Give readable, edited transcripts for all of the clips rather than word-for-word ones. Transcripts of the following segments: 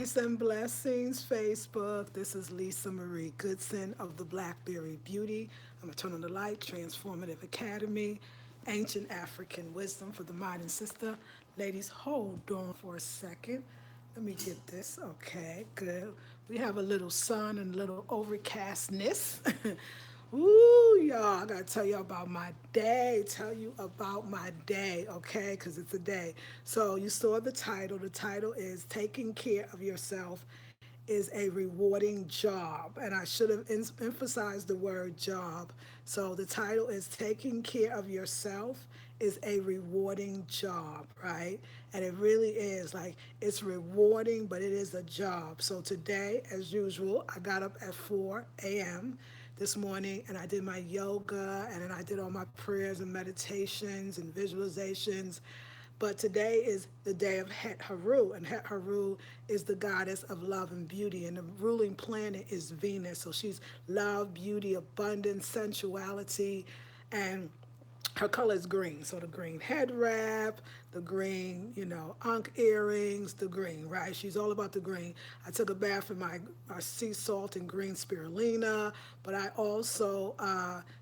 Peace and blessings, Facebook. This is Lisa Marie Goodson of the Blackberry Beauty. I'm a Turn on the Light, Transformative Academy, Ancient African Wisdom for the Modern Sister. Ladies, hold on for a second. Let me get this. Okay, good. We have a little sun and a little overcastness. Ooh, y'all, I gotta tell you about my day. Tell you about my day, okay? Because it's a day. So you saw the title. The title is Taking Care of Yourself is a Rewarding Job. And I should have emphasized the word job. So the title is Taking Care of Yourself is a Rewarding Job, right? And it really is like it's rewarding, but it is a job. So today, as usual, I got up at 4 a.m. this morning and I did my yoga and then I did all my prayers and meditations and visualizations. But today is the day of Het Haru, and Het Haru is the goddess of love and beauty, and the ruling planet is Venus. So she's love, beauty, abundance, sensuality, and her color is green. So the green head wrap, the green, ankh earrings, the green, right? She's all about the green. I took a bath in my sea salt and green spirulina, but I also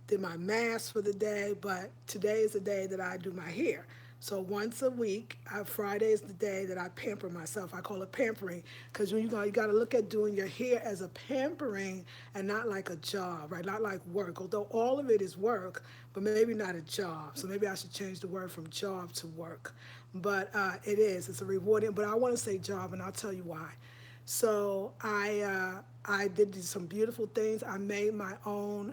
did my mask for the day. But today is the day that I do my hair. So once a week, Friday is the day that I pamper myself. I call it pampering because you got to look at doing your hair as a pampering and not like a job, right? Not like work. Although all of it is work, but maybe not a job. So maybe I should change the word from job to work. But it is. It's a rewarding. But I want to say job, and I'll tell you why. So I did some beautiful things. I made my own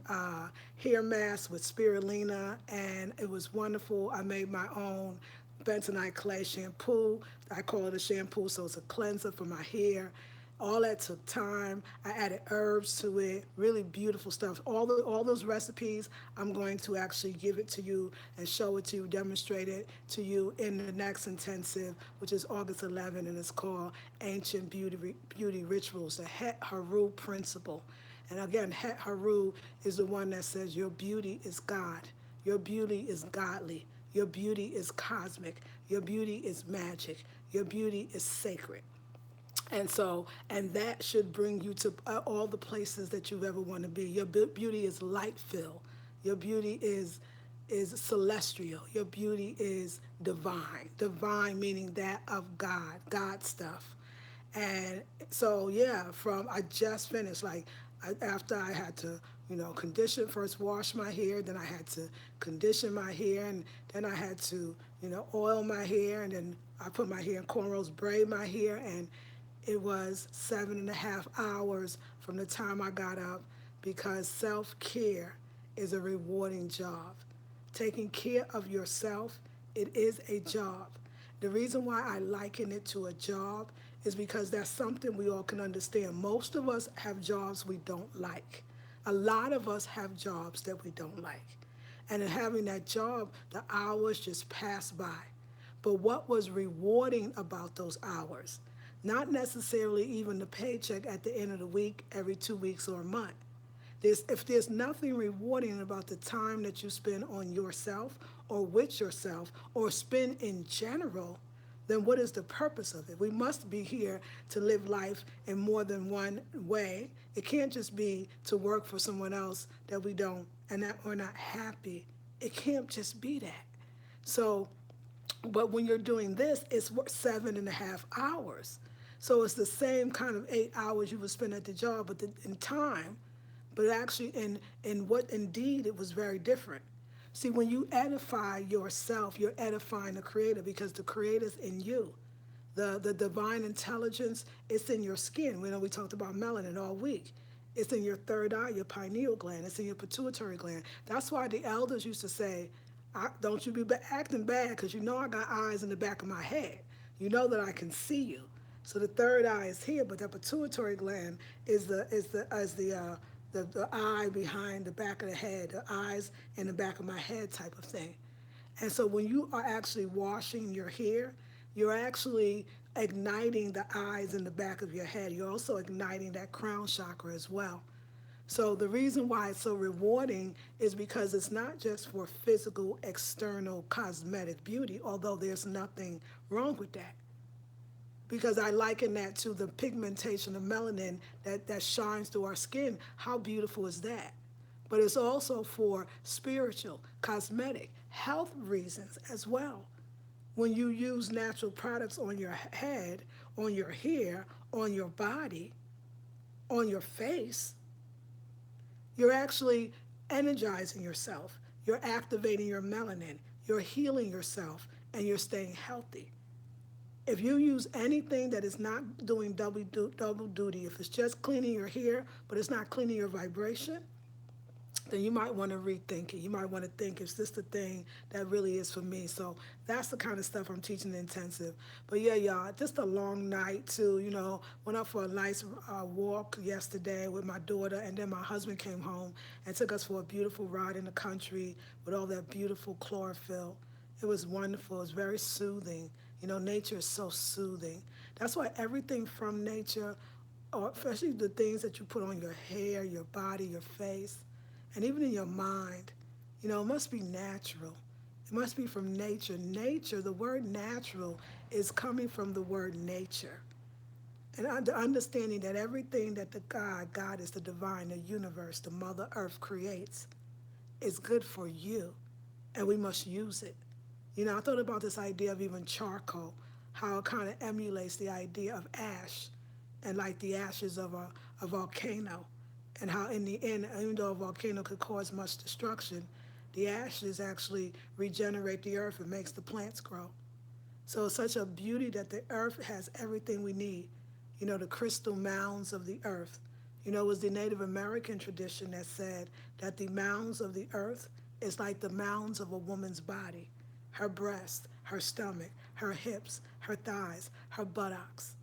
hair mask with spirulina, and it was wonderful. I made my own bentonite clay shampoo. I call it a shampoo, so it's a cleanser for my hair. All that took time. I added herbs to it, really beautiful stuff. All those recipes, I'm going to actually give it to you and show it to you, demonstrate it to you in the next intensive, which is August 11, and it's called Ancient Beauty Rituals, the Het Haru Principle. And again, Het Haru is the one that says your beauty is God, your beauty is godly, your beauty is cosmic, your beauty is magic, your beauty is sacred. And that should bring you to all the places that you ever want to be. Your beauty is light filled. Your beauty is celestial. Your beauty is divine. Divine meaning that of God, God stuff. And so yeah, from I just finished after I had to condition, first wash my hair, then I had to condition my hair, and then I had to oil my hair, and then I put my hair in cornrows, braid my hair, and it was 7.5 hours from the time I got up because self care is a rewarding job. Taking care of yourself, it is a job. The reason why I liken it to a job is because that's something we all can understand. Most of us have jobs we don't like. A lot of us have jobs that we don't like. And in having that job, the hours just pass by. But what was rewarding about those hours? Not necessarily even the paycheck at the end of the week, every 2 weeks or a month. If there's nothing rewarding about the time that you spend on yourself or with yourself or spend in general, then what is the purpose of it? We must be here to live life in more than one way. It can't just be to work for someone else that we don't and that we're not happy. It can't just be that. So but when you're doing this, it's 7.5 hours. So it's the same kind of 8 hours you would spend at the job, but in time, but actually in what indeed it was very different. See, when you edify yourself, you're edifying the creator because the creator's in you. The divine intelligence, it's in your skin. We talked about melanin all week. It's in your third eye, your pineal gland. It's in your pituitary gland. That's why the elders used to say, don't you be acting bad because you know I got eyes in the back of my head. You know that I can see you. So the third eye is here, but the pituitary gland is the eye behind the back of the head, the eyes in the back of my head type of thing. And so when you are actually washing your hair, you're actually igniting the eyes in the back of your head. You're also igniting that crown chakra as well. So the reason why it's so rewarding is because it's not just for physical, external, cosmetic beauty, although there's nothing wrong with that. because I liken that to the pigmentation of melanin that shines through our skin. How beautiful is that? But it's also for spiritual, cosmetic, health reasons as well. When you use natural products on your head, on your hair, on your body, on your face, you're actually energizing yourself. You're activating your melanin. You're healing yourself and you're staying healthy. If you use anything that is not doing double duty, if it's just cleaning your hair, but it's not cleaning your vibration, then you might want to rethink it. You might want to think, is this the thing that really is for me? So that's the kind of stuff I'm teaching in intensive. But yeah, y'all, just a long night too. Went up for a nice walk yesterday with my daughter, and then my husband came home and took us for a beautiful ride in the country with all that beautiful chlorophyll. It was wonderful. It was very soothing. Nature is so soothing. That's why everything from nature, or especially the things that you put on your hair, your body, your face, and even in your mind, it must be natural. It must be from nature. Nature, the word natural is coming from the word nature. And understanding that everything that God is the divine, the universe, the Mother Earth creates, is good for you. And we must use it. I thought about this idea of even charcoal, how it kind of emulates the idea of ash and like the ashes of a volcano, and how in the end, even though a volcano could cause much destruction, the ashes actually regenerate the earth and makes the plants grow. So it's such a beauty that the earth has everything we need. The crystal mounds of the earth. It was the Native American tradition that said that the mounds of the earth is like the mounds of a woman's body, her breast, her stomach, her hips, her thighs, her buttocks.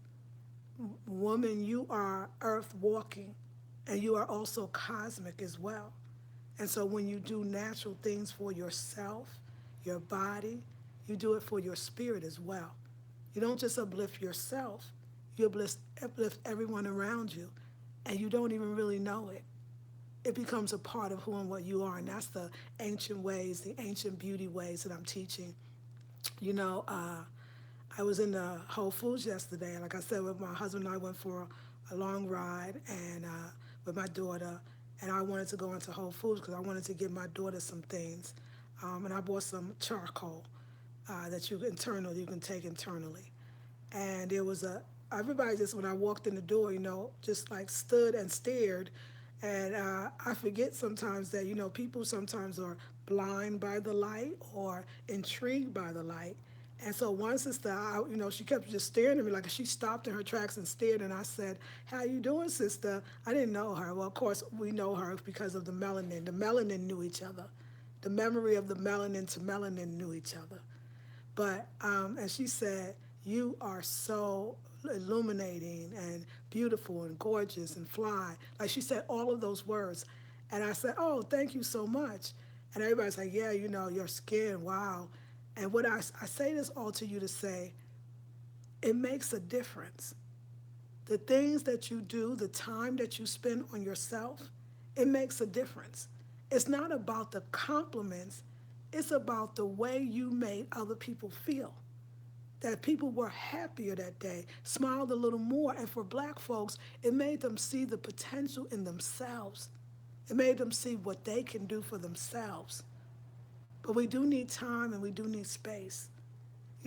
Woman, you are earth walking, and you are also cosmic as well. And so when you do natural things for yourself, your body, you do it for your spirit as well. You don't just uplift yourself, you uplift everyone around you, and you don't even really know it. It becomes a part of who and what you are, and that's the ancient ways, the ancient beauty ways that I'm teaching. You know, uh, I was in the Whole Foods yesterday. Like I said, with my husband and I went for a long ride and with my daughter. And I wanted to go into Whole Foods because I wanted to give my daughter some things. And I bought some charcoal that you can take internally. And there was everybody just, when I walked in the door, just like stood and stared. And I forget sometimes that, people sometimes are blind by the light or intrigued by the light. And so one sister, she kept just staring at me, like she stopped in her tracks and stared. And I said, "How you doing, sister?" I didn't know her. Well, of course, we know her because of the melanin. The melanin knew each other. The memory of the melanin to melanin knew each other. But and she said, "You are so illuminating and beautiful and gorgeous and fly." Like she said all of those words. And I said, "Oh, thank you so much." And everybody's like, "Yeah, your skin, wow." And what I say this all to you to say, it makes a difference. The things that you do, the time that you spend on yourself, it makes a difference. It's not about the compliments, it's about the way you made other people feel. That people were happier that day, smiled a little more. And for black folks, it made them see the potential in themselves. It made them see what they can do for themselves. But we do need time and we do need space.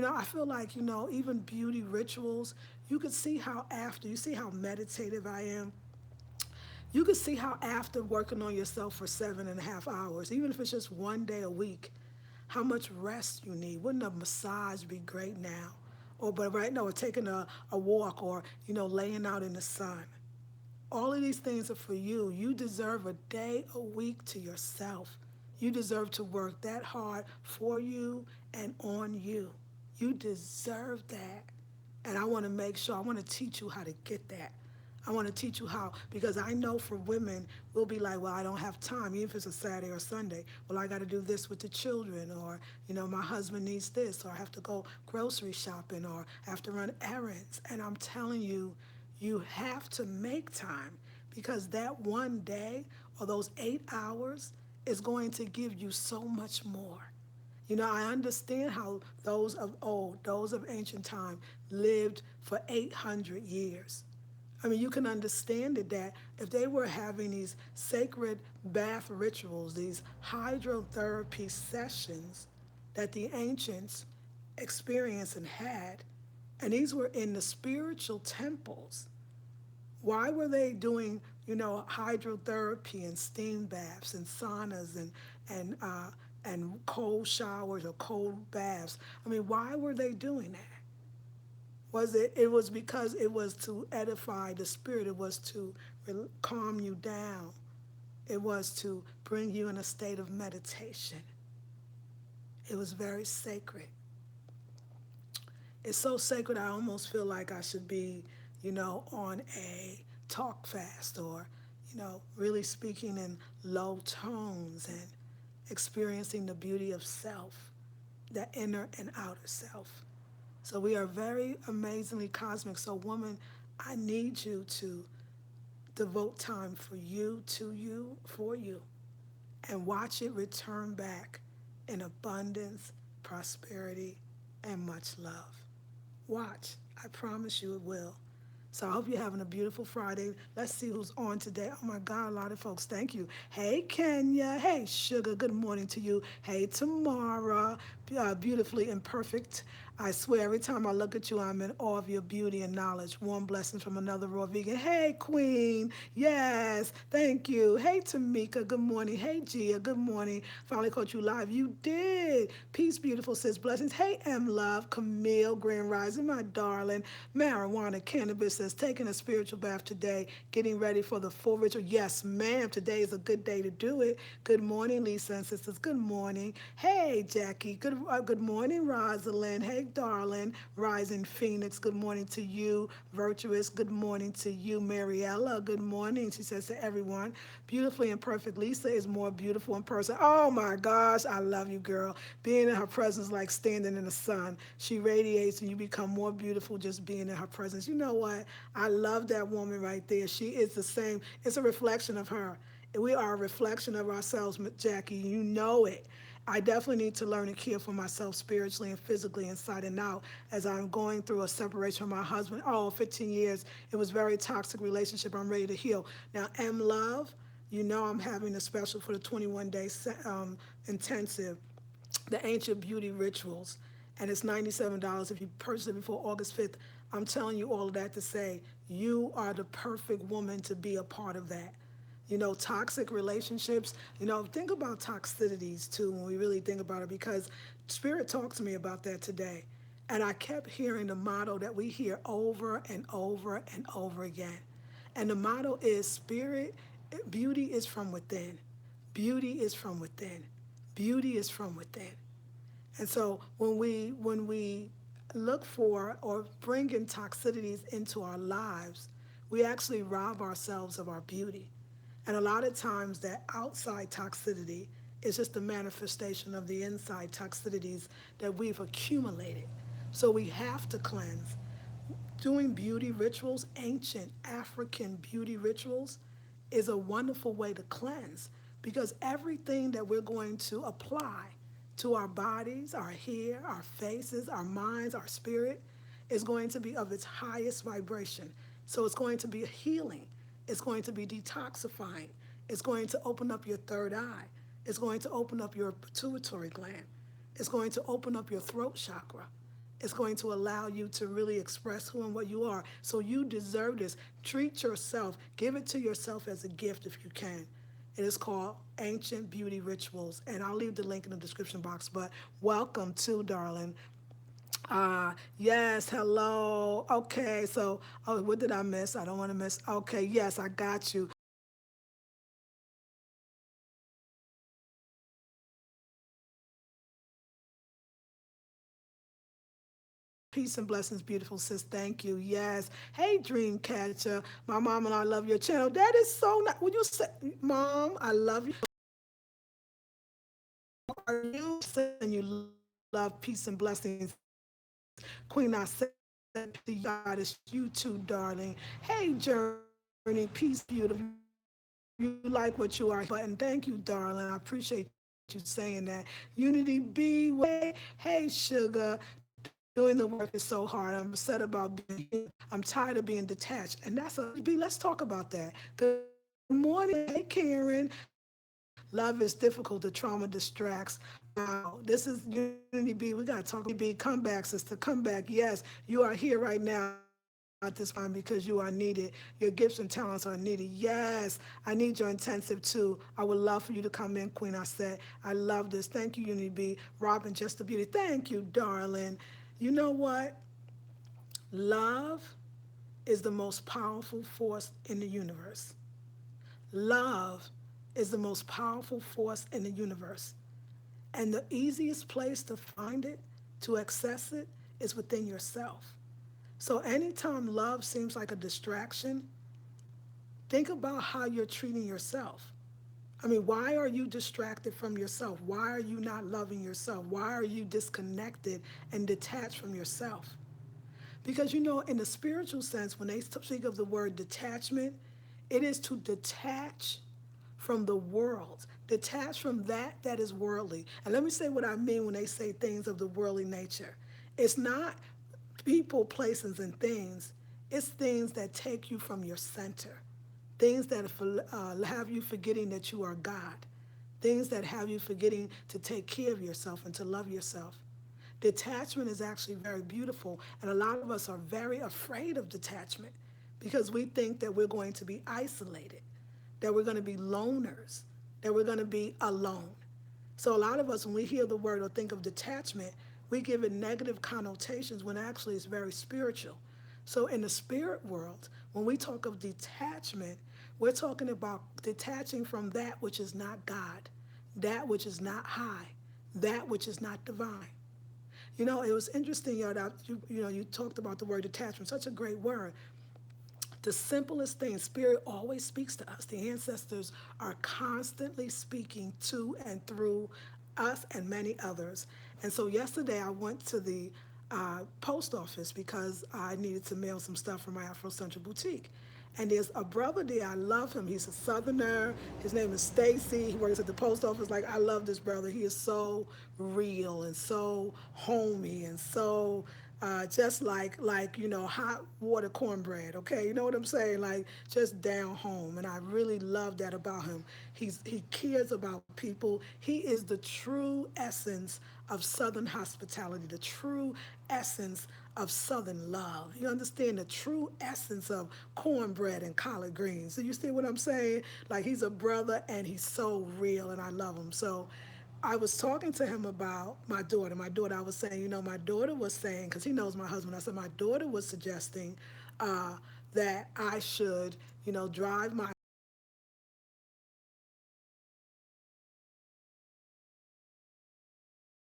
I feel like, even beauty rituals, you could see how after, you see how meditative I am. You could see how after working on yourself for 7.5 hours, even if it's just one day a week, how much rest you need. Wouldn't a massage be great now? Or but right now, or taking a walk, or laying out in the sun. All of these things are for you. You deserve a day a week to yourself. You deserve to work that hard for you and on you. You deserve that. And I want to make sure, I want to teach you how to get that. I want to teach you how, because I know for women, we'll be like, well, I don't have time, even if it's a Saturday or Sunday. Well, I got to do this with the children, or, my husband needs this, or I have to go grocery shopping, or I have to run errands. And I'm telling you, you have to make time, because that one day or those 8 hours is going to give you so much more. I understand how those of old, those of ancient time lived for 800 years. I mean, you can understand it that if they were having these sacred bath rituals, these hydrotherapy sessions that the ancients experienced and had, and these were in the spiritual temples, why were they doing, hydrotherapy and steam baths and saunas and and cold showers or cold baths? I mean, why were they doing that? It was because it was to edify the spirit. It was to calm you down. It was to bring you in a state of meditation. It was very sacred. It's so sacred I almost feel like I should be, on a talk fast or, really speaking in low tones and experiencing the beauty of self, the inner and outer self. So we are very amazingly cosmic. So, woman, I need you to devote time for you, to you, for you, and watch it return back in abundance, prosperity, and much love. Watch. I promise you it will. So I hope you're having a beautiful Friday. Let's see who's on today. Oh my God, a lot of folks. Thank you. Hey, Kenya. Hey, Sugar. Good morning to you. Hey, Tamara. Beautifully imperfect. I swear, every time I look at you, I'm in awe of your beauty and knowledge. Warm blessings from another raw vegan. Hey, Queen. Yes. Thank you. Hey, Tamika. Good morning. Hey, Gia. Good morning. Finally caught you live. You did. Peace, beautiful sis. Blessings. Hey, M Love. Camille. Grand Rising, my darling. Marijuana, cannabis says, taking a spiritual bath today, getting ready for the full ritual. Yes, ma'am. Today is a good day to do it. Good morning, Lisa and sisters. Good morning. Hey, Jackie. Good morning, Rosalind. Hey, darling. Rising Phoenix. Good morning to you. Virtuous. Good morning to you, Mariella. Good morning. She says to everyone, beautifully imperfect. Lisa is more beautiful in person. Oh my gosh, I love you, girl. Being in her presence like standing in the sun. She radiates and you become more beautiful just being in her presence. You know what? I love that woman right there. She is the same. It's a reflection of her. We are a reflection of ourselves, Jackie. You know it. I definitely need to learn and care for myself spiritually and physically, inside and out, as I'm going through a separation from my husband. Oh, 15 years. It was a very toxic relationship. I'm ready to heal. Now, M Love, I'm having a special for the 21-day intensive, the ancient beauty rituals, and it's $97 if you purchase it before August 5th. I'm telling you all of that to say you are the perfect woman to be a part of that. Toxic relationships, think about toxicities too when we really think about it, because Spirit talked to me about that today. And I kept hearing the motto that we hear over and over and over again. And the motto is Spirit, beauty is from within. Beauty is from within. Beauty is from within. And so when we look for or bring in toxicities into our lives, we actually rob ourselves of our beauty. And a lot of times that outside toxicity is just a manifestation of the inside toxicities that we've accumulated. So we have to cleanse. Doing beauty rituals, ancient African beauty rituals, is a wonderful way to cleanse, because everything that we're going to apply to our bodies, our hair, our faces, our minds, our spirit is going to be of its highest vibration. So it's going to be healing. It's going to be detoxifying. It's going to open up your third eye. It's going to open up your pituitary gland. It's going to open up your throat chakra. It's going to allow you to really express who and what you are. So you deserve this. Treat yourself. Give it to yourself as a gift if you can. It is called Ancient Beauty Rituals, and I'll leave the link in the description box. But welcome to, darling. Yes, hello. Okay, so, oh, what did I miss? I don't want to miss. Okay, yes, I got you. Peace and blessings, beautiful sis. Thank you. Yes. Hey, Dreamcatcher. My mom and I love your channel. That is so nice. When you say, Mom, I love you. Are you saying you love peace and blessings? Queen, I said to God, it's you too, darling. Hey, Journey, peace, beautiful. You like what you are, button. Thank you, darling. I appreciate you saying that. Unity B way. Hey, sugar. Doing the work is so hard. I'm upset about being here. I'm tired of being detached. And that's a B. Let's talk about that. Good morning. Hey, Karen. Love is difficult. The trauma distracts. Wow. This is Unity B. We got to talk about Unity B. Come back, sister. Come back. Yes, you are here right now at this time because you are needed. Your gifts and talents are needed. Yes, I need your intensive too. I would love for you to come in, Queen. I said, I love this. Thank you, Unity B. Robin, just a beauty. Thank you, darling. You know what? Love is the most powerful force in the universe. Love is the most powerful force in the universe. And the easiest place to find it, to access it, is within yourself. So anytime love seems like a distraction, think about how you're treating yourself. I mean, why are you distracted from yourself? Why are you not loving yourself? Why are you disconnected and detached from yourself? Because you know, in the spiritual sense, when they speak of the word detachment, it is to detach from the world, detach from that is worldly. And let me say what I mean when they say things of the worldly nature. It's not people, places, and things, it's things that take you from your center, things that have you forgetting that you are God, things that have you forgetting to take care of yourself and to love yourself. Detachment is actually very beautiful, and a lot of us are very afraid of detachment because we think that we're going to be isolated, that we're going to be loners, that we're going to be alone. So a lot of us, when we hear the word or think of detachment, we give it negative connotations when actually it's very spiritual. So in the spirit world, when we talk of detachment, we're talking about detaching from that which is not God, that which is not high, that which is not divine. You know, it was interesting, that you talked about the word detachment, such a great word. The simplest thing, spirit always speaks to us. The ancestors are constantly speaking to and through us and many others. And so yesterday I went to the post office because I needed to mail some stuff from my Afro Central boutique. And there's a brother there. I love him. He's a Southerner. His name is Stacy. He works at the post office. Like, I love this brother. He is so real and so homey and so just like hot water cornbread. Okay, you know what I'm saying? Like, just down home. And I really love that about him. He cares about people. He is the true essence of Southern hospitality. The true essence of Southern love. You understand the true essence of cornbread and collard greens. So you see what I'm saying? Like, he's a brother and he's so real and I love him. So I was talking to him about my daughter. I was saying, my daughter was saying, because he knows my husband, I said, my daughter was suggesting that I should, drive my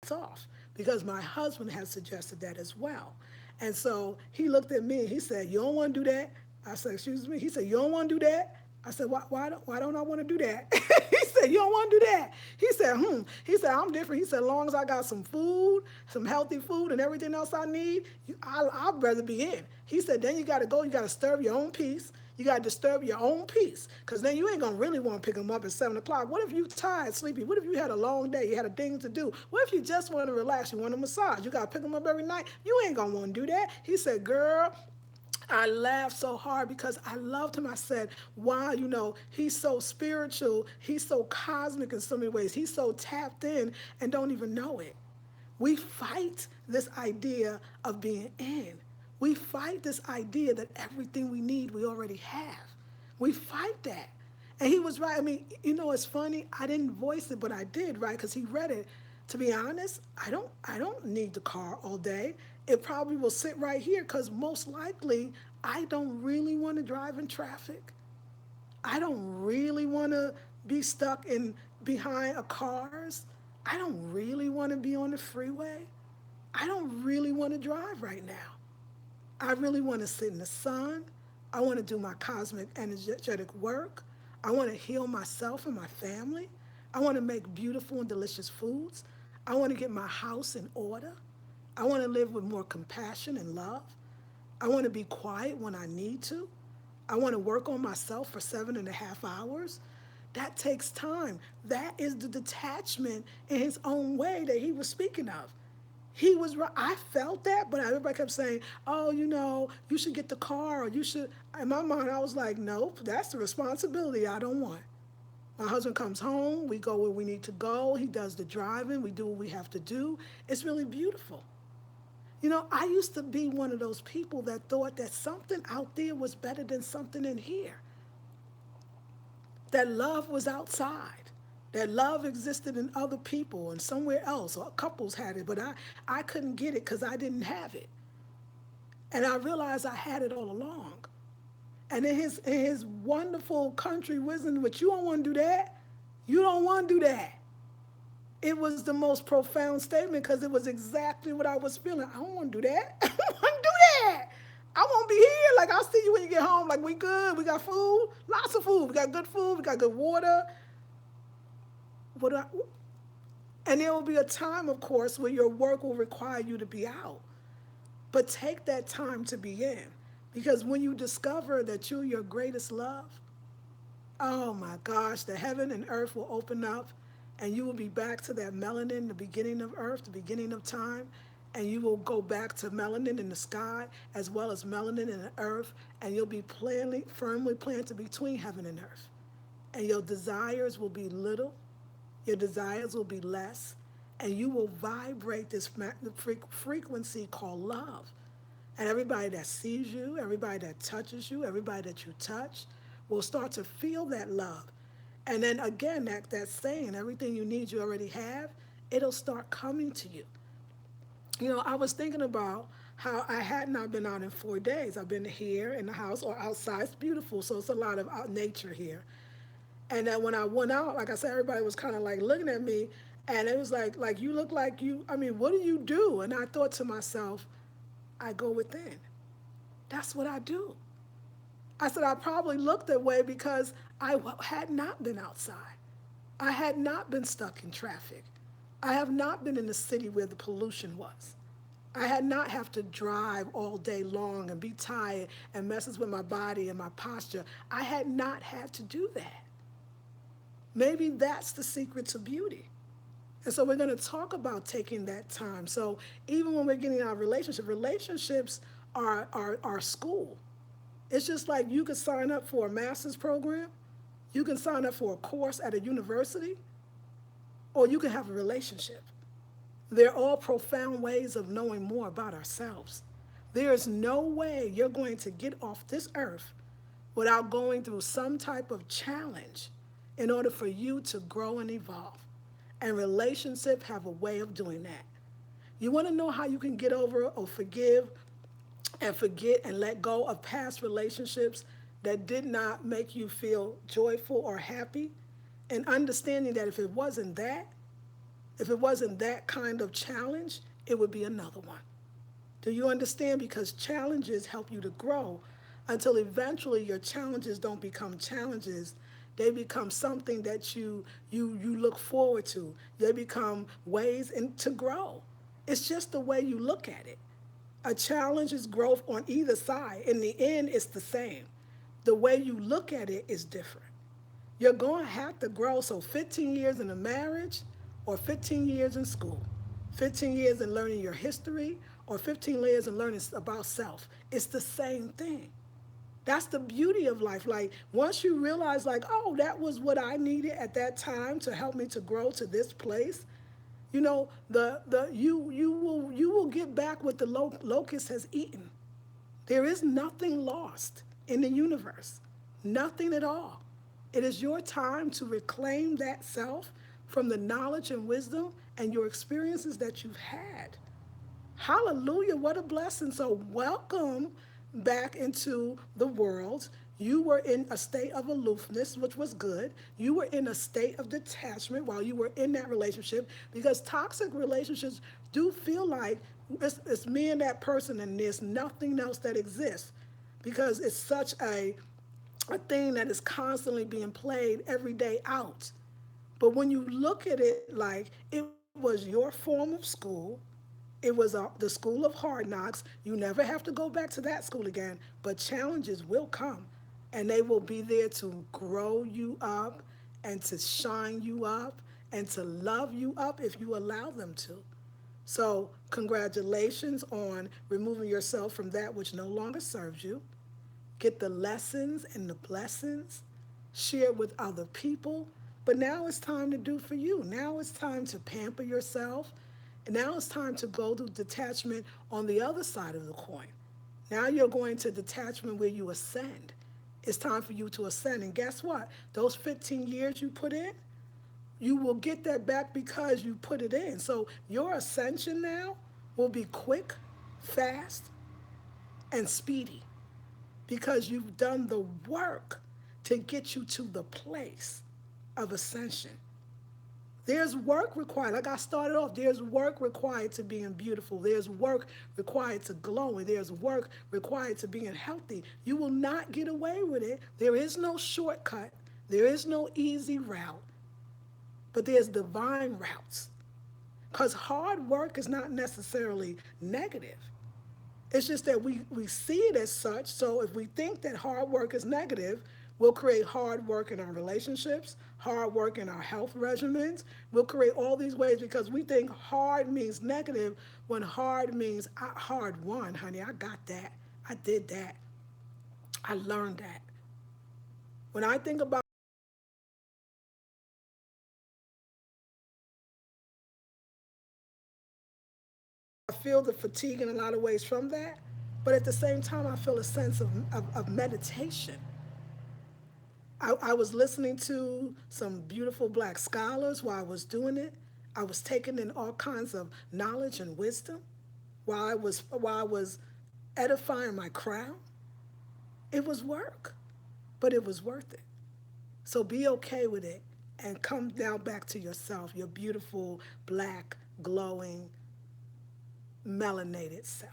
off because my husband has suggested that as well. And so he looked at me and he said, "You don't want to do that?" I said, "Excuse me." He said, "You don't want to do that?" I said, why don't I want to do that?" He said, "You don't want to do that?" He said, He said, "I'm different." He said, "As long as I got some food, some healthy food and everything else I need, I'd rather be in." He said, "Then you got to go, you got to disturb your own peace. You got to disturb your own peace because then you ain't going to really want to pick them up at 7 o'clock. What if you tired, sleepy? What if you had a long day? You had a thing to do? What if you just want to relax? You want a massage? You got to pick them up every night? You ain't going to want to do that." He said, "Girl," I laughed so hard because I loved him. I said, "Wow, he's so spiritual. He's so cosmic in so many ways. He's so tapped in and don't even know it." We fight this idea of being in. We fight this idea that everything we need we already have. We fight that. And he was right. I mean, it's funny. I didn't voice it, but I did, right? Because he read it. To be honest, I don't need the car all day. It probably will sit right here because most likely I don't really want to drive in traffic. I don't really want to be stuck in behind a cars. I don't really want to be on the freeway. I don't really want to drive right now. I really want to sit in the sun. I want to do my cosmic energetic work. I want to heal myself and my family. I want to make beautiful and delicious foods. I want to get my house in order. I want to live with more compassion and love. I want to be quiet when I need to. I want to work on myself for 7.5 hours. That takes time. That is the detachment in his own way that he was speaking of. He was right. I felt that, but everybody kept saying, "Oh, you should get the car, or you should." In my mind, I was like, "Nope, that's the responsibility I don't want." My husband comes home. We go where we need to go. He does the driving. We do what we have to do. It's really beautiful. I used to be one of those people that thought that something out there was better than something in here. That love was outside. That love existed in other people and somewhere else, or couples had it, but I couldn't get it because I didn't have it. And I realized I had it all along. And in his wonderful country wisdom, but you don't want to do that. You don't want to do that. It was the most profound statement because it was exactly what I was feeling. I don't want to do that. I don't want to do that. I won't be here. Like, I'll see you when you get home. Like, we good. We got food. Lots of food. We got good food. We got good water. What I, and there will be a time, of course, where your work will require you to be out. But take that time to be in. Because when you discover that you're your greatest love, oh my gosh, the heaven and earth will open up and you will be back to that melanin, the beginning of earth, the beginning of time. And you will go back to melanin in the sky as well as melanin in the earth. And you'll be firmly planted between heaven and earth. And your desires will be little, your desires will be less, and you will vibrate this frequency called love. And everybody that sees you, everybody that touches you, everybody that you touch will start to feel that love. And then again, that saying, everything you need you already have, it'll start coming to you. I was thinking about how I had not been out in 4 days. I've been here in the house or outside. It's beautiful, so it's a lot of nature here. And then when I went out, like I said, everybody was kind of like looking at me, and it was like you look like you. I mean, what do you do? And I thought to myself, I go within. That's what I do. I said I probably looked that way because I had not been outside. I had not been stuck in traffic. I have not been in the city where the pollution was. I had not have to drive all day long and be tired and messes with my body and my posture. I had not had to do that. Maybe that's the secret to beauty. And so we're going to talk about taking that time. So even when we're getting our relationships are school. It's just like you could sign up for a master's program, you can sign up for a course at a university, or you can have a relationship. They're all profound ways of knowing more about ourselves. There is no way you're going to get off this earth without going through some type of challenge in order for you to grow and evolve. And relationships have a way of doing that. You want to know how you can get over or forgive and forget and let go of past relationships that did not make you feel joyful or happy? And understanding that if it wasn't that kind of challenge, it would be another one. Do you understand? Because challenges help you to grow until eventually your challenges don't become challenges. They become something that you look forward to. They become ways to grow. It's just the way you look at it. A challenge is growth on either side. In the end, it's the same. The way you look at it is different. You're going to have to grow. So 15 years in a marriage or 15 years in school, 15 years in learning your history or 15 years in learning about self. It's the same thing. That's the beauty of life. Like once you realize like, oh, that was what I needed at that time to help me to grow to this place, you will get back what the locust has eaten. There is nothing lost in the universe, nothing at all. It is your time to reclaim that self from the knowledge and wisdom and your experiences that you've had. Hallelujah, what a blessing. So welcome back into the world. You were in a state of aloofness, which was good. You were in a state of detachment while you were in that relationship because toxic relationships do feel like it's me and that person and there's nothing else that exists because it's such a thing that is constantly being played every day out. But when you look at it like it was your form of school, it was the school of hard knocks. You never have to go back to that school again, but challenges will come and they will be there to grow you up and to shine you up and to love you up if you allow them to. So, congratulations on removing yourself from that which no longer serves you. Get the lessons and the blessings, share it with other people. But now it's time to do for you. Now it's time to pamper yourself. And now it's time to go to detachment on the other side of the coin. Now you're going to detachment where you ascend. It's time for you to ascend. And guess what? Those 15 years you put in, you will get that back because you put it in. So your ascension now will be quick, fast, and speedy because you've done the work to get you to the place of ascension. There's work required. Like I started off, there's work required to being beautiful. There's work required to glowing. There's work required to being healthy. You will not get away with it. There is no shortcut. There is no easy route, but there's divine routes. Because hard work is not necessarily negative. It's just that we see it as such. So if we think that hard work is negative, we'll create hard work in our relationships, hard work in our health regimens. We'll create all these ways because we think hard means negative when hard means hard won, honey. I got that. I did that. I learned that. When I think about I feel the fatigue in a lot of ways from that, but at the same time, I feel a sense of meditation. I was listening to some beautiful black scholars while I was doing it. I was taking in all kinds of knowledge and wisdom while I was edifying my crown. It was work, but it was worth it. So be okay with it and come down back to yourself, your beautiful, black, glowing, melanated self.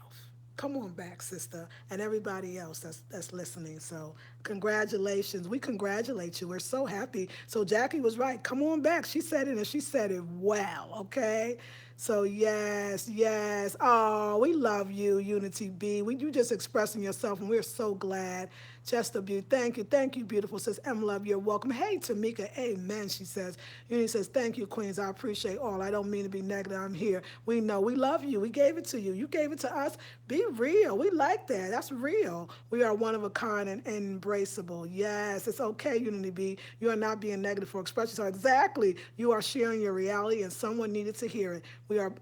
Come on back, sister, and everybody else that's listening. So, congratulations. We congratulate you. We're so happy. So, Jackie was right. Come on back. She said it, and she said it well. Okay. So yes, yes. Oh, we love you, Unity B. You just expressing yourself, and we're so glad. Chester Beauty, thank you, beautiful sis. M Love, you're welcome. Hey, Tamika, amen. She says. Unity says, thank you, Queens. I appreciate all. I don't mean to be negative. I'm here. We know we love you. We gave it to you. You gave it to us. Be real. We like that. That's real. We are one of a kind and embraceable. Yes, it's okay, Unity B. You are not being negative for expressing. So exactly, you are sharing your reality, and someone needed to hear it.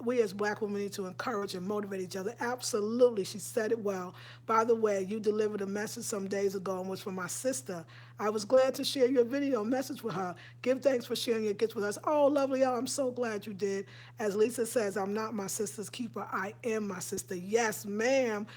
We as black women need to encourage and motivate each other. Absolutely, she said it well. By the way, you delivered a message some days ago and was for my sister. I was glad to share your video message with her. Give thanks for sharing your gifts with us. Oh, lovely, oh, I'm so glad you did. As Lisa says, I'm not my sister's keeper. I am my sister. Yes, ma'am.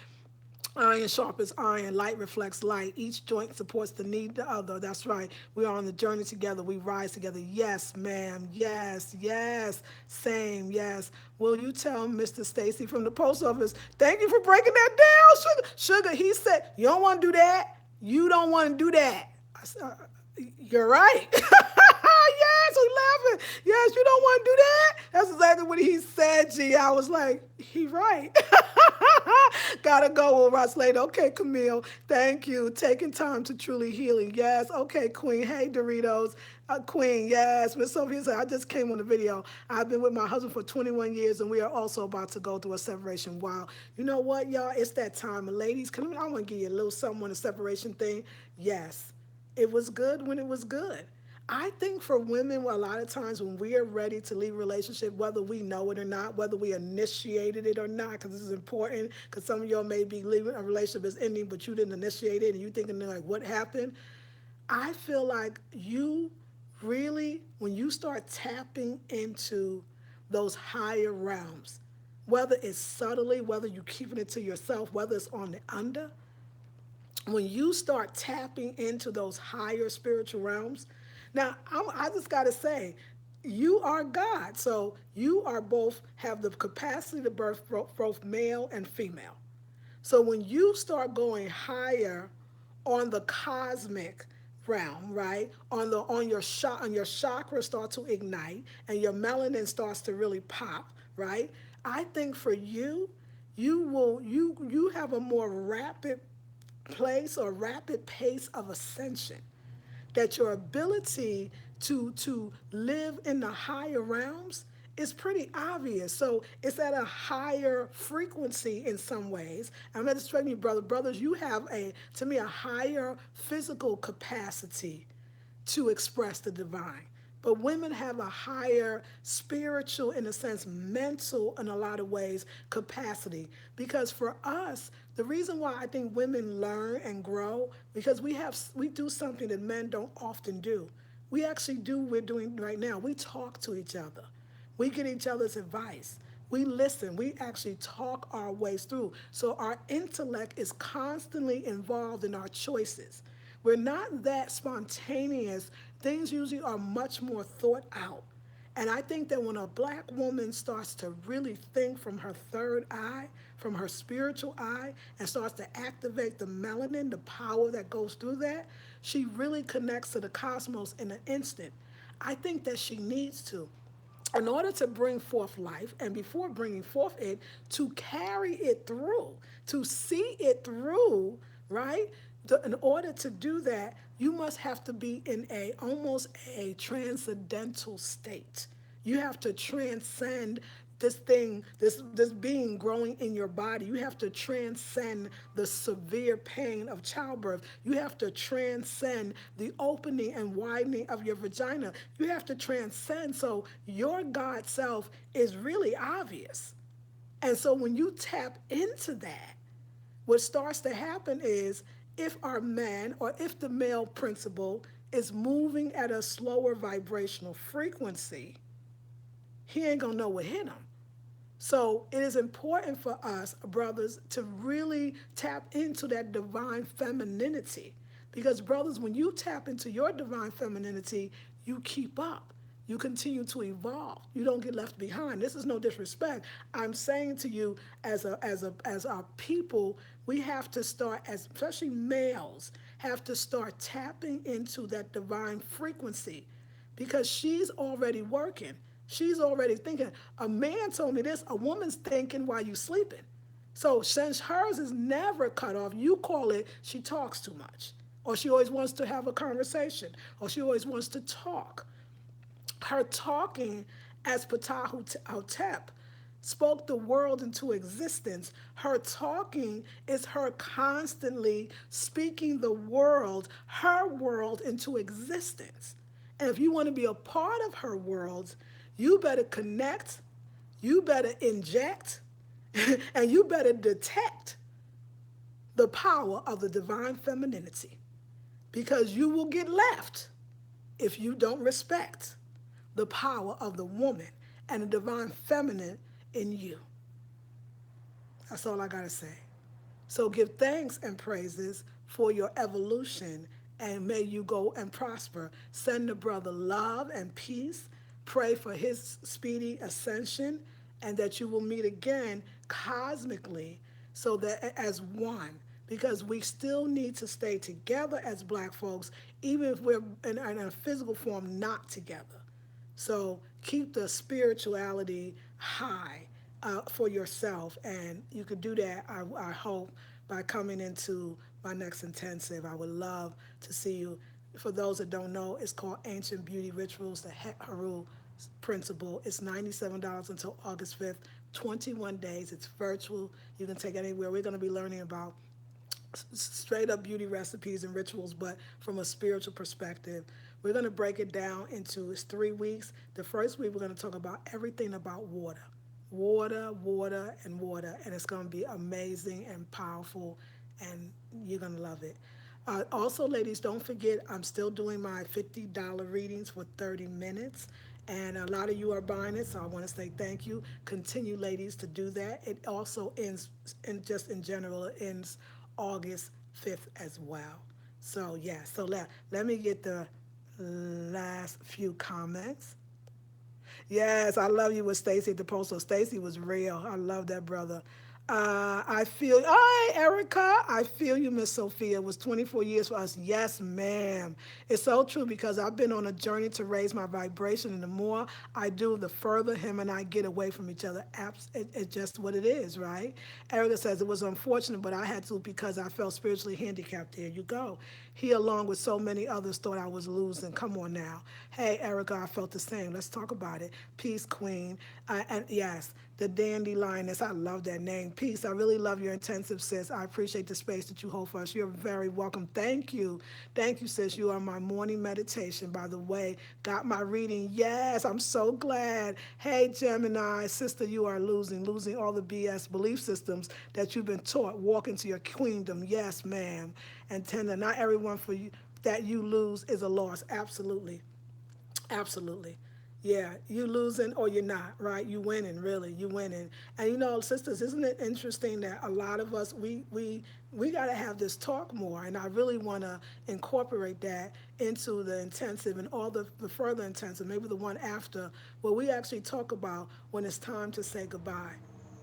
Iron sharpens iron, light reflects light. Each joint supports the need of the other. That's right. We are on the journey together. We rise together. Yes, ma'am. Yes, yes. Same, yes. Will you tell Mr. Stacy from the post office, thank you for breaking that down, Sugar? Sugar, he said, you don't want to do that. You don't want to do that. I said, you're right. Yes, we laughing. Yes, you don't want to do that. That's exactly what he said, G. I was like, he right. Gotta go, with Ross later. Okay, Camille. Thank you. Taking time to truly healing. Yes. Okay, Queen. Hey, Doritos. Queen, yes. Miss Sophia said, I just came on the video. I've been with my husband for 21 years, and we are also about to go through a separation. Wow. You know what, y'all? It's that time. And ladies, I want to give you a little something on the separation thing. Yes. It was good when it was good. I think for women, a lot of times when we are ready to leave a relationship, whether we know it or not, whether we initiated it or not, because this is important, because some of y'all may be leaving a relationship is ending, but you didn't initiate it, and you thinking like, what happened? I feel like you really, when you start tapping into those higher realms, whether it's subtly, whether you're keeping it to yourself, whether it's on the under, when you start tapping into those higher spiritual realms, now I just got to say, you are God, so you are both have the capacity to birth both male and female. So when you start going higher on the cosmic realm, right? On your chakra start to ignite and your melanin starts to really pop, right? I think for you, you have a more rapid place or rapid pace of ascension, that your ability to live in the higher realms it's pretty obvious. So it's at a higher frequency in some ways. I'm not distracting you, brother. Brothers, you have to me, a higher physical capacity to express the divine. But women have a higher spiritual, in a sense, mental, in a lot of ways, capacity. Because for us, the reason why I think women learn and grow, because we do something that men don't often do. We actually do what we're doing right now. We talk to each other. We get each other's advice. We listen. We actually talk our ways through. So our intellect is constantly involved in our choices. We're not that spontaneous. Things usually are much more thought out. And I think that when a black woman starts to really think from her third eye, from her spiritual eye, and starts to activate the melanin, the power that goes through that, she really connects to the cosmos in an instant. I think that she needs to, in order to bring forth life, and before bringing forth it, to carry it through, to see it through, right? In order to do that, you must have to be in a almost a transcendental state. You have to transcend this thing, this being growing in your body. You have to transcend the severe pain of childbirth. You have to transcend the opening and widening of your vagina. You have to transcend. So your God self is really obvious. And so when you tap into that, what starts to happen is, if our man, or if the male principle is moving at a slower vibrational frequency, he ain't gonna know what hit him. So it is important for us, brothers, to really tap into that divine femininity. Because, brothers, when you tap into your divine femininity, you keep up. You continue to evolve. You don't get left behind. This is no disrespect. I'm saying to you, as our people, we have to start, as especially males, have to start tapping into that divine frequency, because she's already working. She's already thinking. A man told me this: a woman's thinking while you sleeping. So since hers is never cut off, you call it she talks too much, or she always wants to have a conversation, or she always wants to talk. Her talking, as Ptah Hotep spoke the world into existence, her talking is her constantly speaking the world, her world, into existence. And if you want to be a part of her world, you better connect, you better inject, and you better detect the power of the divine femininity, because you will get left if you don't respect the power of the woman and the divine feminine in you. That's all I got to say. So give thanks and praises for your evolution, and may you go and prosper. Send the brother love and peace. Pray for his speedy ascension, and that you will meet again cosmically, so that as one, because we still need to stay together as black folks, even if we're in a physical form not together. So keep the spirituality high for yourself, and you could do that, I hope, by coming into my next intensive. I would love to see you. For those that don't know, it's called Ancient Beauty Rituals, the Het Haru principle. It's $97 until August 5th, 21 days. It's virtual. You can take it anywhere. We're going to be learning about straight up beauty recipes and rituals, but from a spiritual perspective. We're going to break it down into 3 weeks. The first week, we're going to talk about everything about water. Water, water, and water. And it's going to be amazing and powerful, and you're going to love it. Also, ladies, don't forget, I'm still doing my $50 readings for 30 minutes. And a lot of you are buying it, so I want to say thank you. Continue, ladies, to do that. It also ends, and just in general, it ends August 5th as well. So, yeah, so let me get the last few comments. Yes, I love you with Stacy at the Postal. Stacy was real. I love that, brother. I feel, all right, Erica. I feel you, Miss Sophia. It was 24 years for us. Yes, ma'am. It's so true because I've been on a journey to raise my vibration, and the more I do, the further him and I get away from each other. It's just what it is, right? Erica says it was unfortunate, but I had to because I felt spiritually handicapped. There you go. He, along with so many others, thought I was losing. Come on now. Hey, Erica, I felt the same. Let's talk about it. Peace, Queen. And yes, the Dandelions. I love that name. Peace. I really love your intensive, sis. I appreciate the space that you hold for us. You're very welcome. Thank you. Thank you, sis. You are my morning meditation. By the way, got my reading. Yes, I'm so glad. Hey, Gemini, sister, you are losing all the BS belief systems that you've been taught. Walk into your kingdom. Yes, ma'am. And tender, not everyone for you that you lose is a loss. Absolutely. Absolutely. Yeah, you losing or you're not, right? You winning, really. You winning. And you know, sisters, isn't it interesting that a lot of us we got to have this talk more, and I really want to incorporate that into the intensive and all the further intensive, maybe the one after, where we actually talk about when it's time to say goodbye,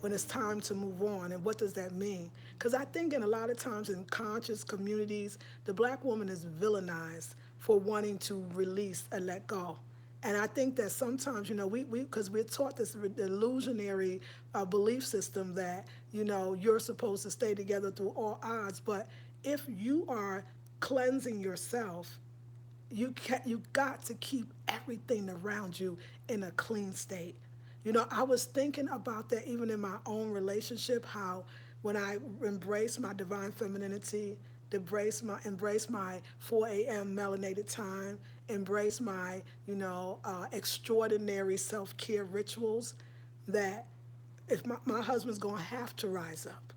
when it's time to move on, and what does that mean? Because I think in a lot of times in conscious communities, the black woman is villainized for wanting to release and let go. And I think that sometimes, you know, because we're taught this illusionary belief system that, you know, you're supposed to stay together through all odds. But if you are cleansing yourself, you got to keep everything around you in a clean state. You know, I was thinking about that even in my own relationship, how when I embrace my divine femininity, embrace my 4 a.m. melanated time, embrace my, extraordinary self-care rituals, that if my husband's gonna have to rise up.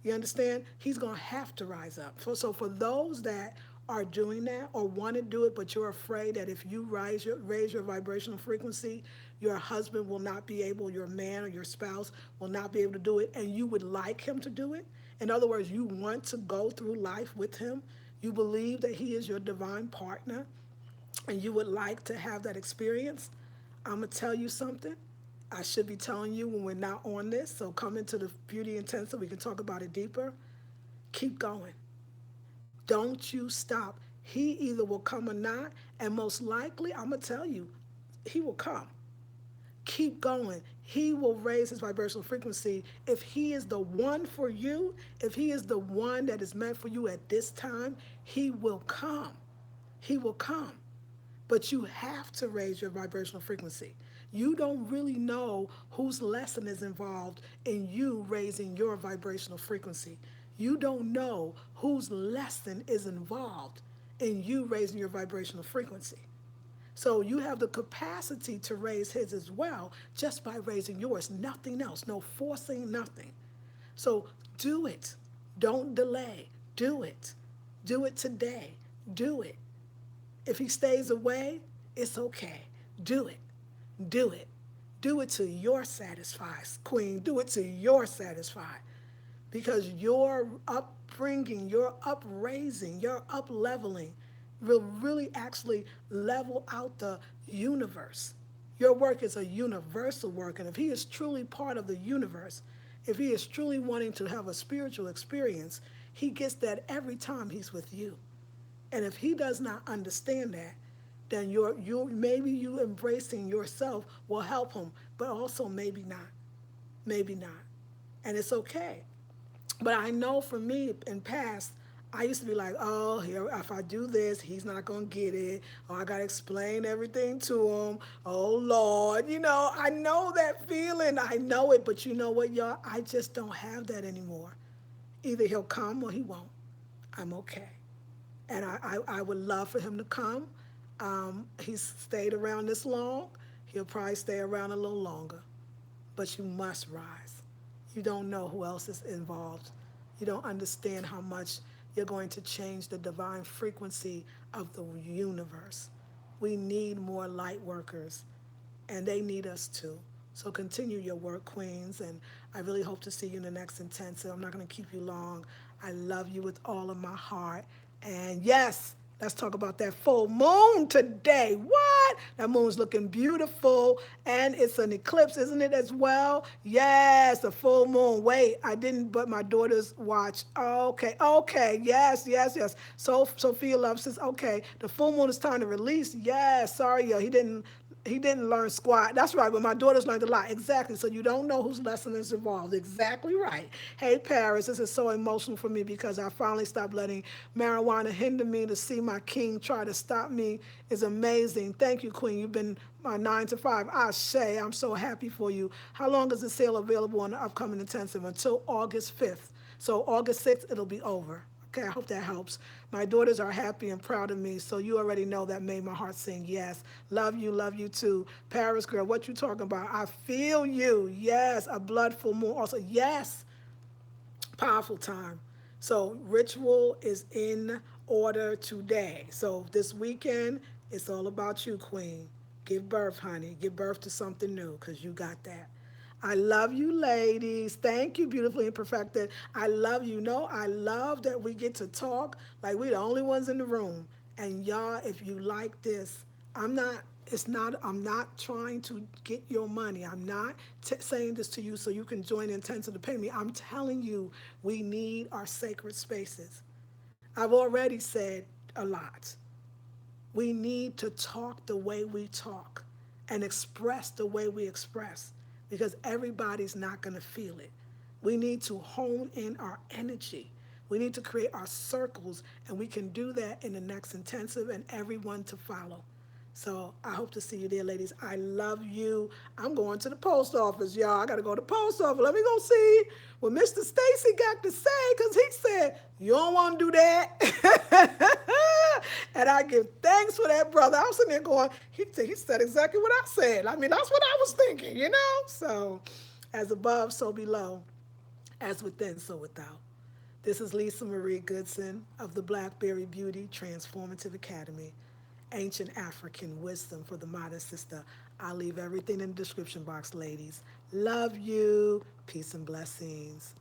You understand? He's going to have to rise up. So for those that are doing that or want to do it, but you're afraid that if you raise your vibrational frequency, your husband will not be able, your man or your spouse will not be able to do it, and you would like him to do it. In other words, you want to go through life with him. You believe that he is your divine partner, and you would like to have that experience. I'm going to tell you something. I should be telling you when we're not on this. So come into the beauty intensive. We can talk about it deeper. Keep going. Don't you stop. He either will come or not. And most likely, I'm going to tell you, he will come. Keep going. He will raise his vibrational frequency. If he is the one for you, if he is the one that is meant for you at this time, he will come. He will come. But you have to raise your vibrational frequency. You don't really know whose lesson is involved in you raising your vibrational frequency. You don't know whose lesson is involved in you raising your vibrational frequency. So you have the capacity to raise his as well just by raising yours, nothing else, no forcing, nothing. So do it. Don't delay. Do it. Do it today. Do it. If he stays away, it's okay. Do it. Do it. Do it till you're satisfied, Queen. Do it till you're satisfied. Because your upbringing, your upraising, your up leveling will really actually level out the universe. Your work is a universal work. And if he is truly part of the universe, if he is truly wanting to have a spiritual experience, he gets that every time he's with you. And if he does not understand that, then maybe you embracing yourself will help him, but also maybe not. Maybe not. And it's okay. But I know for me in past, I used to be like, oh, here, if I do this, he's not going to get it. Oh, I got to explain everything to him. Oh, Lord. I know that feeling. I know it. But you know what, y'all? I just don't have that anymore. Either he'll come or he won't. I'm okay. And I would love for him to come. He's stayed around this long. He'll probably stay around a little longer. But you must rise. You don't know who else is involved. You don't understand how much you're going to change the divine frequency of the universe. We need more light workers, and they need us too. So continue your work, Queens, and I really hope to see you in the next intensive. I'm not going to keep you long. I love you with all of my heart. And yes, Let's talk about that full moon today. What? That moon's looking beautiful, and it's an eclipse, isn't it, as well? Yes, a full moon. Wait, I didn't, but my daughter's watch. Okay, okay, yes, yes, yes. So Sophia Love says, okay, the full moon is time to release. Yes, sorry, yo, he didn't learn squat. That's right, but my daughter's learned a lot. Exactly. So you don't know whose lesson is involved. Exactly right. Hey, Paris, this is so emotional for me because I finally stopped letting marijuana hinder me. To see my king try to stop me is amazing. Thank you, Queen. You've been my 9 to 5. I say, I'm so happy for you. How long is the sale available on the upcoming intensive? Until August 5th. So August 6th, it'll be over. Okay, I hope that helps. My daughters are happy and proud of me, so you already know that made my heart sing yes. Love you too. Paris girl, what you talking about? I feel you. Yes, a blood full moon. Also, yes, powerful time. So ritual is in order today. So this weekend, it's all about you, Queen. Give birth, honey. Give birth to something new, because you got that. I love you, ladies. Thank you, beautifully and perfected. I love you. No, I love that we get to talk like we the only ones in the room. And y'all, if you like this, I'm not. It's not. I'm not trying to get your money. I'm not saying this to you so you can join intensive to pay me. I'm telling you, we need our sacred spaces. I've already said a lot. We need to talk the way we talk and express the way we express because everybody's not going to feel it. We need to hone in our energy. We need to create our circles, and we can do that in the next intensive and everyone to follow. So I hope to see you there, ladies. I love you. I'm going to the post office, y'all. I got to go to the post office. Let me go see what Mr. Stacy got to say because he said, you don't want to do that. And I give thanks for that, brother. I was sitting there going, he said exactly what I said. I mean, that's what I was thinking, you know? So as above, so below, as within, so without. This is Lisa Marie Goodson of the Blackberry Beauty Transformative Academy. Ancient African wisdom for the modern sister. I'll leave everything in the description box, ladies. Love you. Peace and blessings.